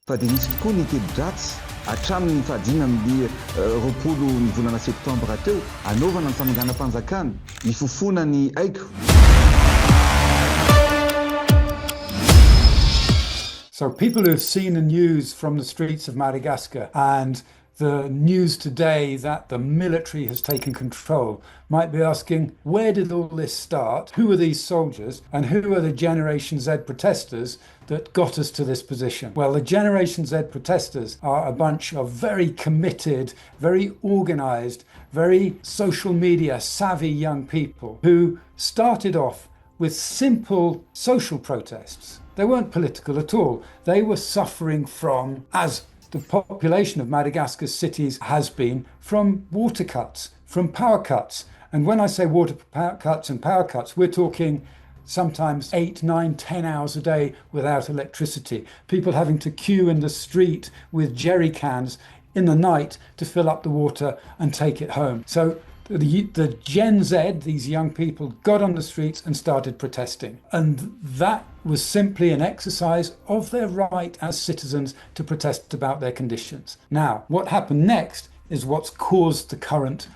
fa dia nisy tokoa ny telo-dratsy hatramin'ny fahadimy amin'ny roapolo ny volana septambra teo anaovana ny famanganam-panjakana ifofona ny haiko. So people who have seen the news from the streets of Madagascar and the news today that the military has taken control might be asking, where did all this start? Who are these soldiers? And who are the Generation Z protesters that got us to this position? Well, the Generation Z protesters are a bunch of very committed, very organised, very social media savvy young people who started off with simple social protests. They weren't political at all. They were suffering from, as the population of Madagascar's cities has been, from water cuts, from power cuts. And when I say water cuts and power cuts, we're talking sometimes 8, 9, 10 hours a day without electricity. People having to queue in the street with jerry cans in the night to fill up the water and take it home. So the Gen Z, these young people, got on the streets and started protesting. And that was simply an exercise of their right as citizens to protest about their conditions. Now, what happened next is what's caused the current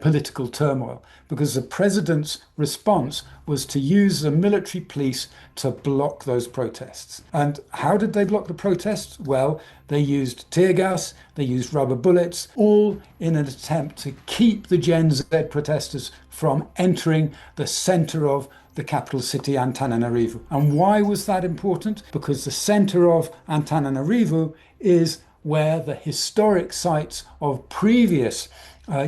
political turmoil, because the president's response was to use the military police to block those protests. And how did they block the protests? Well, they used tear gas, they used rubber bullets, all in an attempt to keep the Gen Z protesters from entering the centre of the capital city, Antananarivo. And why was that important? Because the centre of Antananarivo is where the historic sites of previous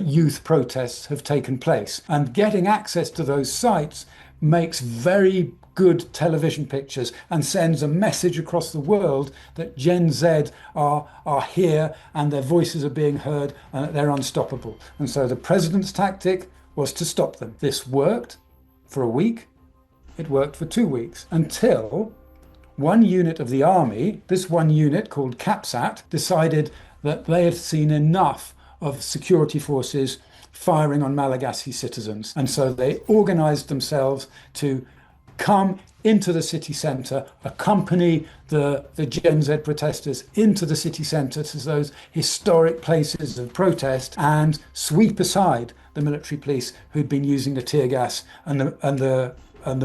youth protests have taken place. And getting access to those sites makes very good television pictures and sends a message across the world that Gen Z are here and their voices are being heard and that they're unstoppable. And so the president's tactic was to stop them. This worked for a week. It worked for 2 weeks until one unit of the army, this one unit called CAPSAT, decided that they had seen enough of security forces firing on Malagasy citizens. And so they organised themselves to come into the city centre, accompany the Gen Z protesters into the city centre to those historic places of protest and sweep aside the military police who'd been using the tear gas and the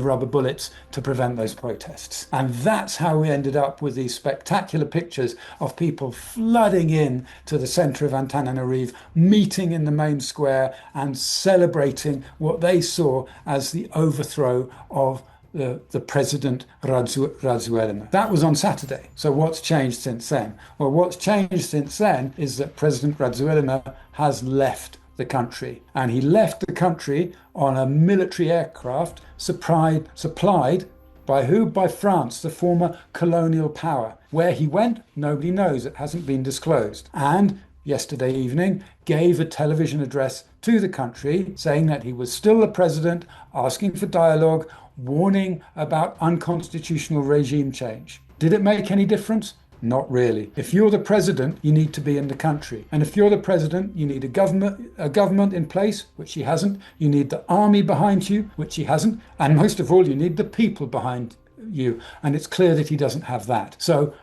rubber bullets to prevent those protests. And that's how we ended up with these spectacular pictures of people flooding in to the centre of Antananarivo, meeting in the main square and celebrating what they saw as the overthrow of the President Rajoelina. That was on Saturday. So what's changed since then? Well, what's changed since then is that President Rajoelina has left the country. And he left the country on a military aircraft supplied by who? By France, the former colonial power. Where he went, nobody knows. It hasn't been disclosed. And yesterday evening gave a television address to the country saying that he was still the president, asking for dialogue, warning about unconstitutional regime change. Did it make any difference? Not really. If you're the president, you need to be in the country. And if you're the president, you need a government in place, which he hasn't. You need the army behind you, which he hasn't. And most of all, you need the people behind you. And it's clear that he doesn't have that. So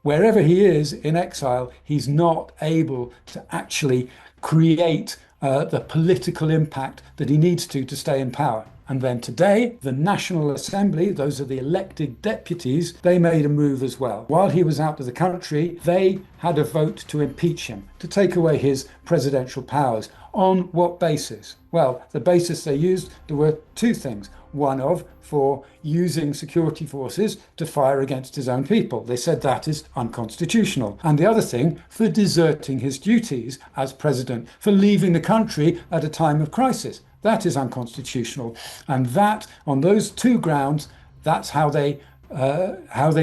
wherever he is in exile, he's not able to actually create the political impact that he needs to stay in power. And then today, the National Assembly, those are the elected deputies, they made a move as well. While he was out of the country, they had a vote to impeach him, to take away his presidential powers. On what basis? Well, the basis they used, there were two things. One for using security forces to fire against his own people. They said that is unconstitutional. And the other thing, for deserting his duties as president, for leaving the country at a time of crisis. That is unconstitutional. And that, on those two grounds, that's how they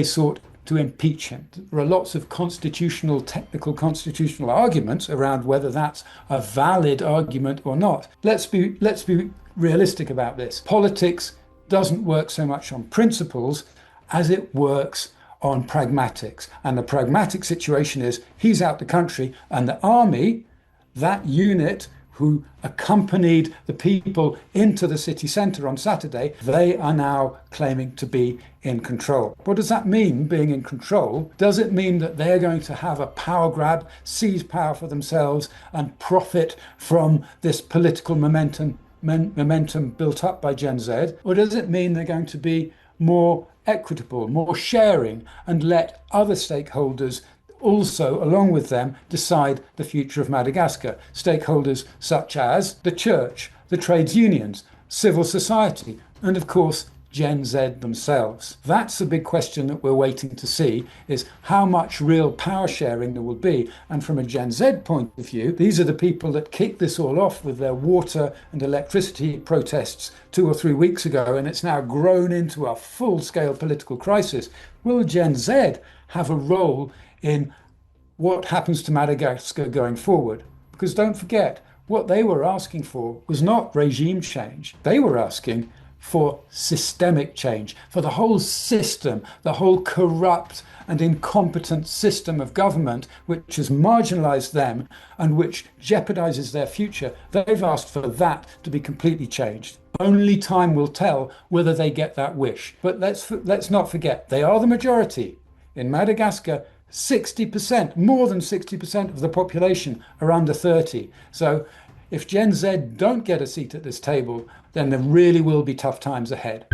sought to impeach him. There are lots of technical constitutional arguments around whether that's a valid argument or not. Let's be realistic about this. Politics doesn't work so much on principles as it works on pragmatics. And the pragmatic situation is he's out the country and the army, that unit who accompanied the people into the city centre on Saturday, they are now claiming to be in control. What does that mean, being in control? Does it mean that they're going to have a power grab, seize power for themselves, and profit from this political momentum built up by Gen Z? Or does it mean they're going to be more equitable, more sharing, and let other stakeholders also, along with them, decide the future of Madagascar? Stakeholders such as the church, the trades unions, civil society, and of course, Gen Z themselves. That's the big question that we're waiting to see, is how much real power sharing there will be. And from a Gen Z point of view, these are the people that kicked this all off with their water and electricity protests 2 or 3 weeks ago, and it's now grown into a full-scale political crisis. Will Gen Z have a role in what happens to Madagascar going forward? Because don't forget, what they were asking for was not regime change. They were asking for systemic change, for the whole system, the whole corrupt and incompetent system of government, which has marginalized them and which jeopardizes their future. They've asked for that to be completely changed. Only time will tell whether they get that wish. But let's not forget, they are the majority. In Madagascar, 60%, more than 60% of the population are under 30. So if Gen Z don't get a seat at this table, then there really will be tough times ahead.